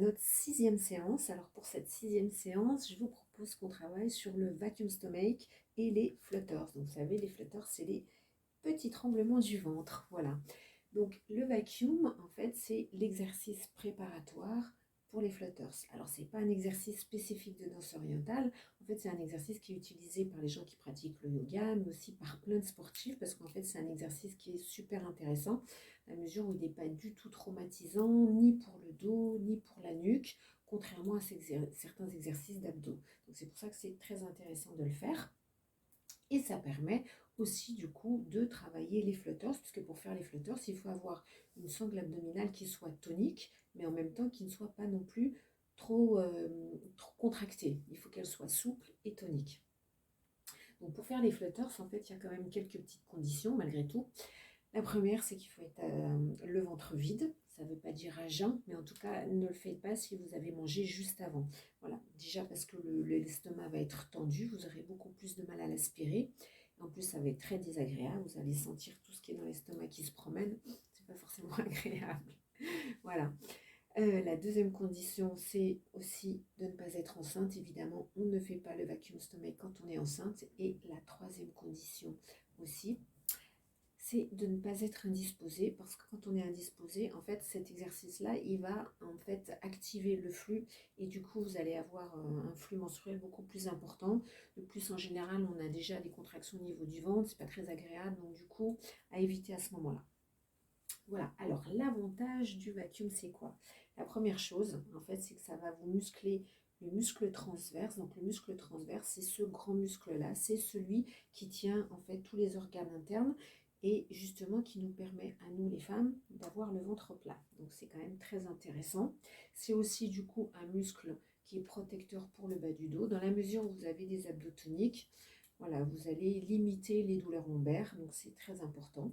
notre sixième séance. Alors pour cette sixième séance, je vous propose qu'on travaille sur le vacuum stomach et les flutters. Donc vous savez, les flutters, c'est les petits tremblements du ventre. Voilà. Donc le vacuum, en fait, c'est l'exercice préparatoire pour les flutters. Alors c'est pas un exercice spécifique de danse orientale. En fait, c'est un exercice qui est utilisé par les gens qui pratiquent le yoga, mais aussi par plein de sportifs, parce qu'en fait, c'est un exercice qui est super intéressant, à mesure où il n'est pas du tout traumatisant, ni pour le dos, ni pour la nuque, contrairement à certains exercices d'abdos. Donc c'est pour ça que c'est très intéressant de le faire. Et ça permet aussi du coup de travailler les flutters, puisque pour faire les flutters, il faut avoir une sangle abdominale qui soit tonique, mais en même temps qui ne soit pas non plus trop contractée. Il faut qu'elle soit souple et tonique. Donc pour faire les flutters, en fait, il y a quand même quelques petites conditions malgré tout. La première, c'est qu'il faut être le ventre vide. Ça ne veut pas dire à jeun, mais en tout cas, ne le faites pas si vous avez mangé juste avant. Voilà, déjà parce que l'estomac va être tendu, vous aurez beaucoup plus de mal à l'aspirer. En plus, ça va être très désagréable. Vous allez sentir tout ce qui est dans l'estomac qui se promène. C'est pas forcément agréable. Voilà. La deuxième condition, c'est aussi de ne pas être enceinte. Évidemment, on ne fait pas le vacuum stomach quand on est enceinte. Et la troisième condition aussi, c'est de ne pas être indisposé, parce que quand on est indisposé, en fait, cet exercice-là, il va en fait activer le flux, et du coup, vous allez avoir un flux menstruel beaucoup plus important. De plus, en général, on a déjà des contractions au niveau du ventre, c'est pas très agréable, donc du coup, à éviter à ce moment-là. Voilà, alors l'avantage du vacuum, c'est quoi? La première chose, en fait, c'est que ça va vous muscler le muscle transverse. Donc le muscle transverse, c'est ce grand muscle-là, c'est celui qui tient en fait tous les organes internes et justement qui nous permet à nous les femmes d'avoir le ventre plat. Donc c'est quand même très intéressant. C'est aussi du coup un muscle qui est protecteur pour le bas du dos. Dans la mesure où vous avez des abdos toniques, voilà, vous allez limiter les douleurs lombaires, donc c'est très important.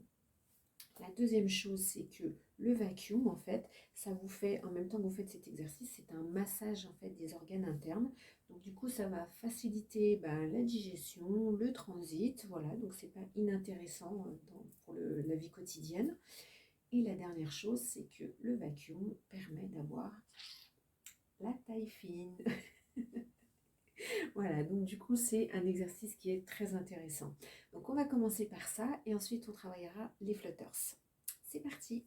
La deuxième chose, c'est que le vacuum, en fait, ça vous fait, en même temps que vous faites cet exercice, c'est un massage en fait des organes internes. Donc du coup, ça va faciliter la digestion, le transit, voilà, donc c'est pas inintéressant pour la vie quotidienne. Et la dernière chose, c'est que le vacuum permet d'avoir la taille fine. Voilà, donc du coup, c'est un exercice qui est très intéressant. Donc on va commencer par ça et ensuite on travaillera les flutters. C'est parti!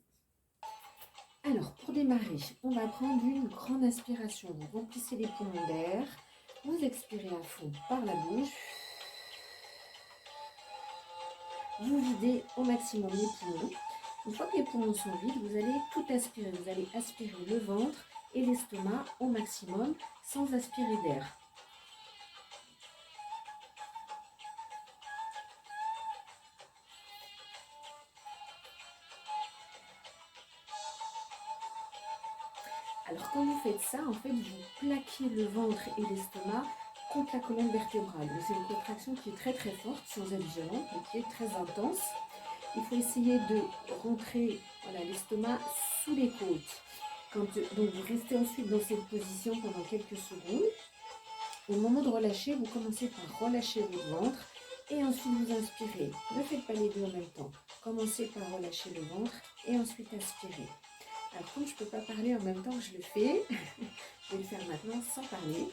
Alors, pour démarrer, on va prendre une grande inspiration. Vous remplissez les poumons d'air, vous expirez à fond par la bouche. Vous videz au maximum les poumons. Une fois que les poumons sont vides, vous allez tout aspirer. Vous allez aspirer le ventre et l'estomac au maximum sans aspirer d'air. Alors quand vous faites ça, en fait, vous plaquez le ventre et l'estomac contre la colonne vertébrale. C'est une contraction qui est très très forte, sans être violente, mais qui est très intense. Il faut essayer de rentrer l'estomac sous les côtes. Donc vous restez ensuite dans cette position pendant quelques secondes. Au moment de relâcher, vous commencez par relâcher votre ventre et ensuite vous inspirez. Ne faites pas les deux en même temps. Commencez par relâcher le ventre et ensuite aspirez. Alors comme je ne peux pas parler en même temps que je le fais, je vais le faire maintenant sans parler.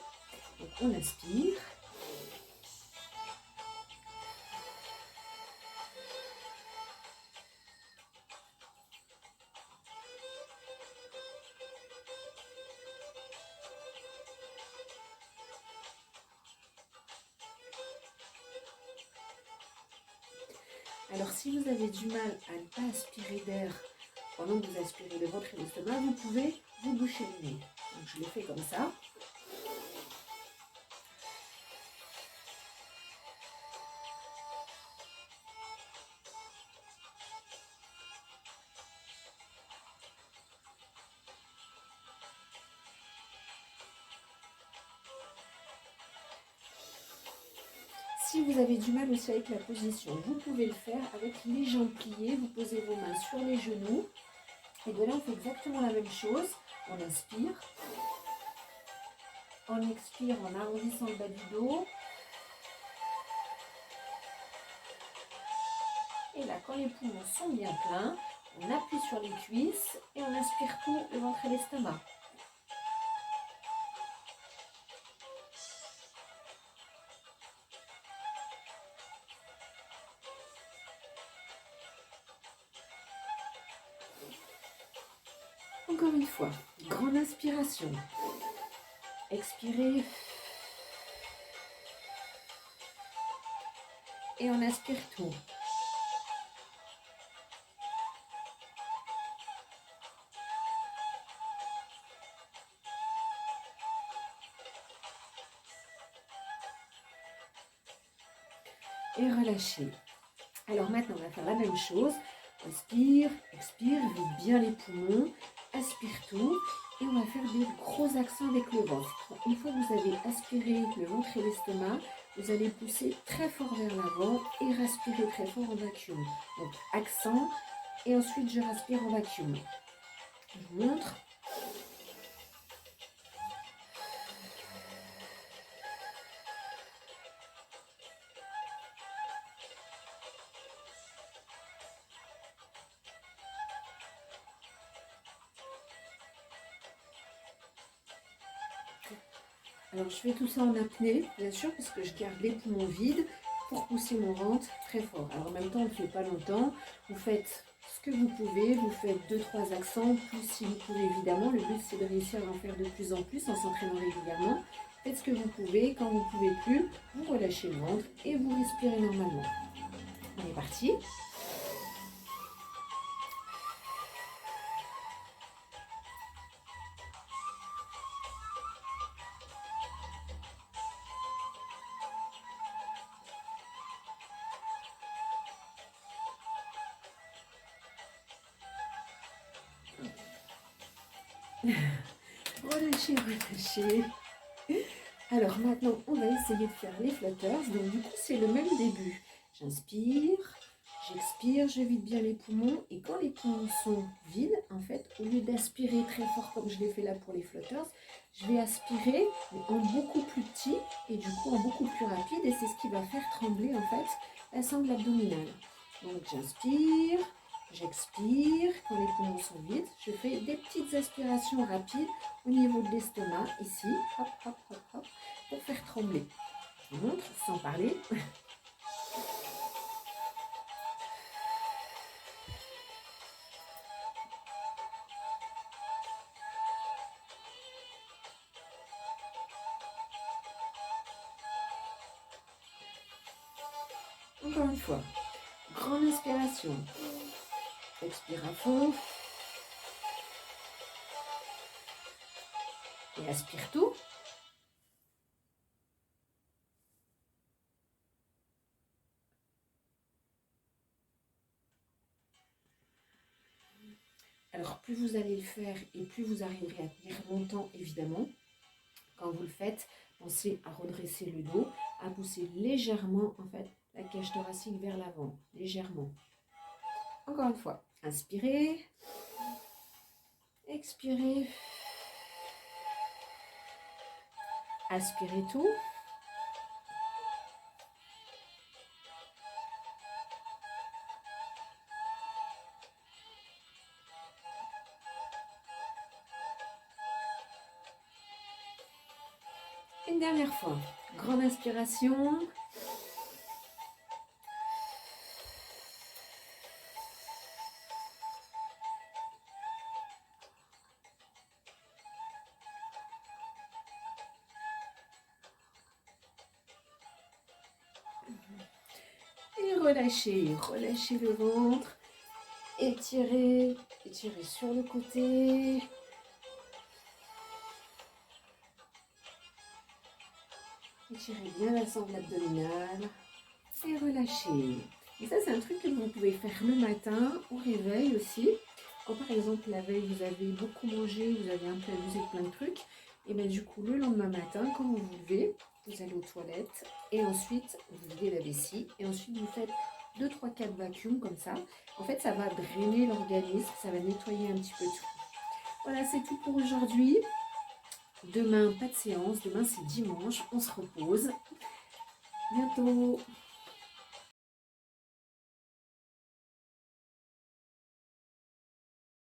Donc on aspire. Alors si vous avez du mal à ne pas aspirer d'air pendant que vous aspirez le ventre et l'estomac, vous pouvez vous boucher le nez. Donc je le fais comme ça. Si vous avez du mal aussi avec la position, vous pouvez le faire avec les jambes pliées. Vous posez vos mains sur les genoux. Et de là, on fait exactement la même chose. On inspire. On expire en arrondissant le bas du dos. Et là, quand les poumons sont bien pleins, on appuie sur les cuisses et on aspire tout le ventre et l'estomac. Encore une fois, grande inspiration. Expirez. Et on aspire tout. Et relâchez. Alors maintenant, on va faire la même chose. Inspire, expire, vide bien les poumons, aspire tout. Et on va faire des gros accents avec le ventre. Une fois que vous avez aspiré le ventre et l'estomac, vous allez pousser très fort vers l'avant et respirer très fort en vacuum. Donc accent et ensuite je respire en vacuum. Je vous montre. Alors je fais tout ça en apnée, bien sûr, parce que je garde les poumons vides pour pousser mon ventre très fort. Alors en même temps, on ne fait pas longtemps. Vous faites ce que vous pouvez, vous faites 2-3 accents, plus si vous pouvez évidemment. Le but c'est de réussir à en faire de plus en plus en s'entraînant régulièrement. Faites ce que vous pouvez, quand vous ne pouvez plus, vous relâchez le ventre et vous respirez normalement. On est parti. Relâchez, relâchez. Alors maintenant, on va essayer de faire les flutters. Donc du coup, c'est le même début. J'inspire, j'expire, je vide bien les poumons. Et quand les poumons sont vides, en fait, au lieu d'aspirer très fort comme je l'ai fait là pour les flutters, je vais aspirer mais en beaucoup plus petit et du coup en beaucoup plus rapide. Et c'est ce qui va faire trembler en fait la sangle abdominale. Donc j'inspire, j'expire. Quand les poumons sont vides, je fais des petites aspirations rapides au niveau de l'estomac, ici, hop, hop, hop, hop, pour faire trembler. Je vous montre sans parler. Encore une fois, grande inspiration. Expire à fond. Et aspire tout. Alors, plus vous allez le faire et plus vous arriverez à tenir longtemps, évidemment. Quand vous le faites, pensez à redresser le dos, à pousser légèrement, en fait, la cage thoracique vers l'avant. Légèrement. Encore une fois, inspirez. Expirez. Aspirez tout. Une dernière fois. Grande inspiration. Et relâchez, relâchez le ventre. Étirez, étirez sur le côté. Étirez bien la sangle abdominale. Et relâchez. Et ça, c'est un truc que vous pouvez faire le matin, au réveil aussi. Quand par exemple, la veille, vous avez beaucoup mangé, vous avez un peu abusé de plein de trucs. Et bien du coup, le lendemain matin, quand vous vous levez, vous allez aux toilettes. Et ensuite, vous videz la vessie. Et ensuite, vous faites 2, 3, 4 vacuums comme ça. En fait, ça va drainer l'organisme, ça va nettoyer un petit peu tout. Voilà, c'est tout pour aujourd'hui. Demain, pas de séance. Demain, c'est dimanche. On se repose. Bientôt.